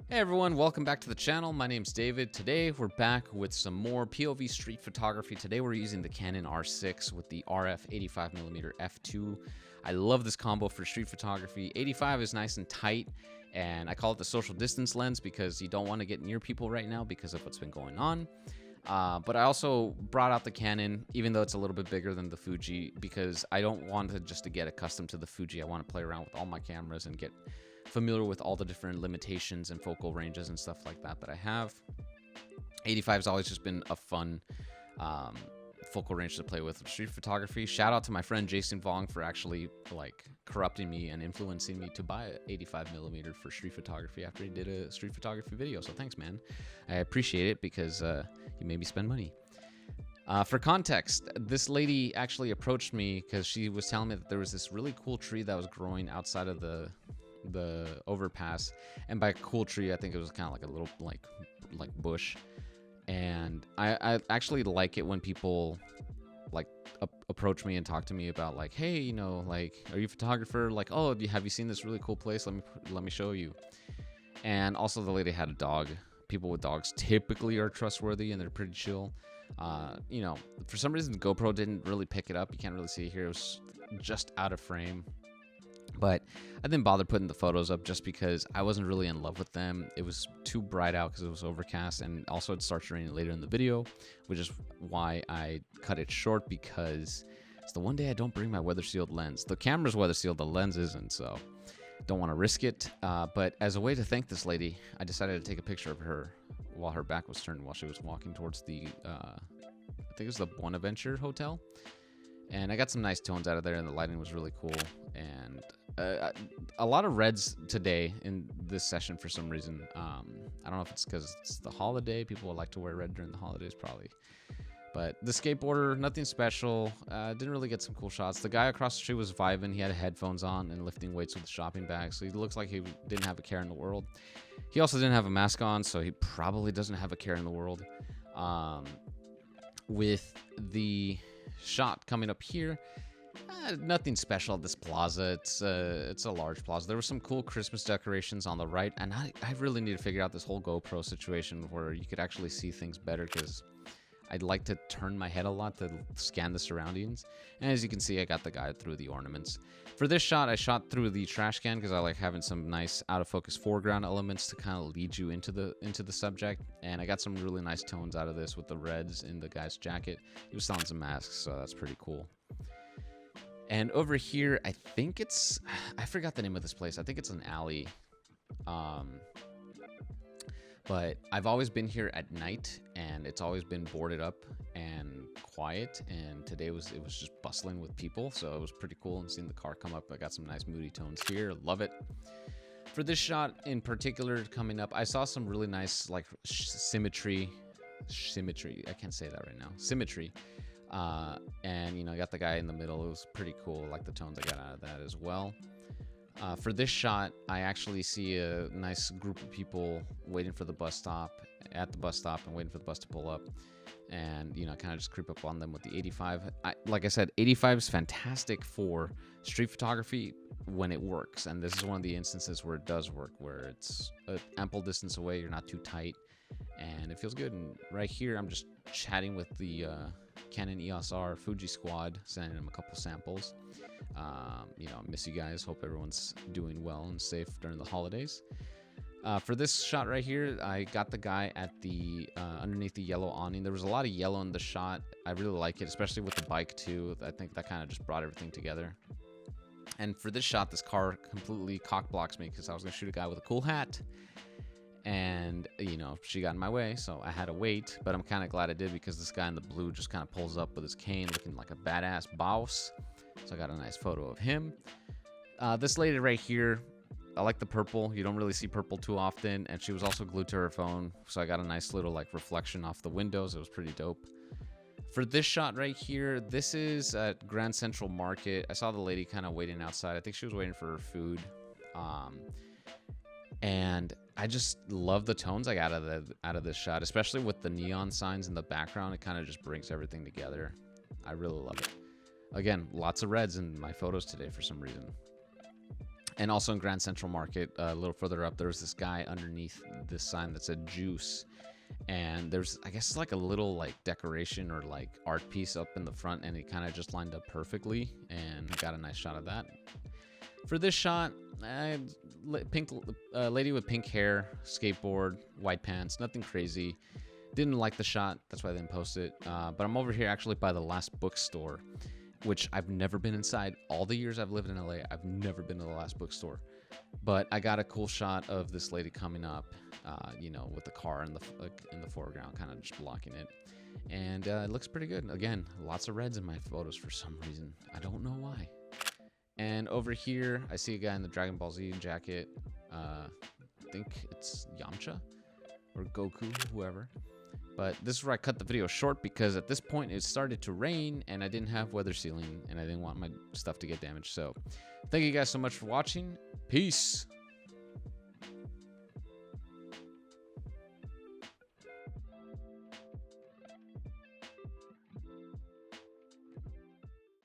Hey everyone, welcome back to the channel. My name's David. Today we're back with some more POV street photography. Today we're using the Canon R6 with the RF 85mm f2. I love this combo for street photography. 85 is nice and tight, and I call it the social distance lens because you don't want to get near people right now because of what's been going on. But I also brought out the Canon, even though it's a little bit bigger than the Fuji, because I don't want to just to get accustomed to the Fuji. I want to play around with all my cameras and get familiar with all the different limitations and focal ranges and stuff like that I have. 85 has always just been a fun focal range to play with street photography. Shout out to my friend Jason Vong for actually like corrupting me and influencing me to buy a 85mm for street photography after he did a street photography video. So thanks, man. I appreciate it because you made me spend money. For context, this lady actually approached me because she was telling me that there was this really cool tree that was growing outside of the overpass, and by cool tree I think it was kind of like a little like bush. And I actually like it when people like approach me and talk to me about like, hey, you know, like, are you a photographer? Like, oh, have you seen this really cool place? Let me show you. And also the lady had a dog. People with dogs typically are trustworthy and they're pretty chill. You know, for some reason the GoPro didn't really pick it up. You can't really see it here. It was just out of frame. But I didn't bother putting the photos up just because I wasn't really in love with them. It was too bright out because it was overcast, and also it starts raining later in the video, which is why I cut it short, because it's the one day I don't bring my weather sealed lens. The camera's weather sealed, the lens isn't, so don't want to risk it. But as a way to thank this lady, I decided to take a picture of her while her back was turned, while she was walking towards the, I think it was the Bonaventure Hotel. And I got some nice tones out of there, and the lighting was really cool. And a lot of reds today in this session for some reason. I don't know if it's because it's the holiday. People would like to wear red during the holidays, probably. But the skateboarder, nothing special. Didn't really get some cool shots. The guy across the street was vibing. He had headphones on and lifting weights with a shopping bag, so he looks like he didn't have a care in the world. He also didn't have a mask on, so he probably doesn't have a care in the world. With the shot coming up here, nothing special at this plaza. It's a large plaza. There were some cool Christmas decorations on the right, and I really need to figure out this whole GoPro situation where you could actually see things better, because I'd like to turn my head a lot to scan the surroundings. And as you can see, I got the guy through the ornaments. For this shot, I shot through the trash can because I like having some nice out of focus foreground elements to kind of lead you into the subject. And I got some really nice tones out of this with the reds in the guy's jacket. He was selling some masks, so that's pretty cool. And over here, I think it's, I forgot the name of this place. I think it's an alley. But I've always been here at night, and it's always been boarded up and quiet. And today it was just bustling with people, so it was pretty cool. And seeing the car come up, I got some nice moody tones here. Love it. For this shot in particular coming up, I saw some really nice like symmetry. I can't say that right now. Symmetry. And you know, I got the guy in the middle. It was pretty cool. I like the tones I got out of that as well. For this shot, I actually see a nice group of people waiting for the bus stop, at the bus stop, and waiting for the bus to pull up. And, you know, kind of just creep up on them with the 85. Like I said, 85 is fantastic for street photography when it works. And this is one of the instances where it does work, where it's an ample distance away, you're not too tight, and it feels good. And right here, I'm just chatting with the Canon EOS R Fuji squad, sending them a couple samples. You know, I miss you guys. Hope everyone's doing well and safe during the holidays. For this shot right here, I got the guy at the underneath the yellow awning. There was a lot of yellow in the shot. I really like it, especially with the bike too. I think that kind of just brought everything together. And for this shot, this car completely cock blocks me because I was gonna shoot a guy with a cool hat, and you know, she got in my way, so I had to wait. But I'm kind of glad I did, because this guy in the blue just kind of pulls up with his cane looking like a badass boss. So I got a nice photo of him. This lady right here, I like the purple. You don't really see purple too often, and she was also glued to her phone, so I got a nice little like reflection off the windows. It was pretty dope. For this shot right here, this is at Grand Central Market. I saw the lady kind of waiting outside. I think she was waiting for her food. And I just love the tones I got out of this shot, especially with the neon signs in the background. It kind of just brings everything together. I really love it. Again, lots of reds in my photos today for some reason. And also in Grand Central Market, a little further up, there was this guy underneath this sign that said juice. And there's, I guess, like a little like decoration or like art piece up in the front, and it kind of just lined up perfectly, and got a nice shot of that. For this shot, pink lady with pink hair, skateboard, white pants, nothing crazy. Didn't like the shot, that's why I didn't post it. But I'm over here actually by the Last Bookstore, which I've never been inside. All the years I've lived in LA, I've never been to the Last Bookstore. But I got a cool shot of this lady coming up, you know, with the car in the foreground, kind of just blocking it. And it looks pretty good. Again, lots of reds in my photos for some reason. I don't know why. And over here, I see a guy in the Dragon Ball Z jacket. I think it's Yamcha or Goku, whoever. But this is where I cut the video short, because at this point it started to rain and I didn't have weather sealing and I didn't want my stuff to get damaged. So thank you guys so much for watching. Peace.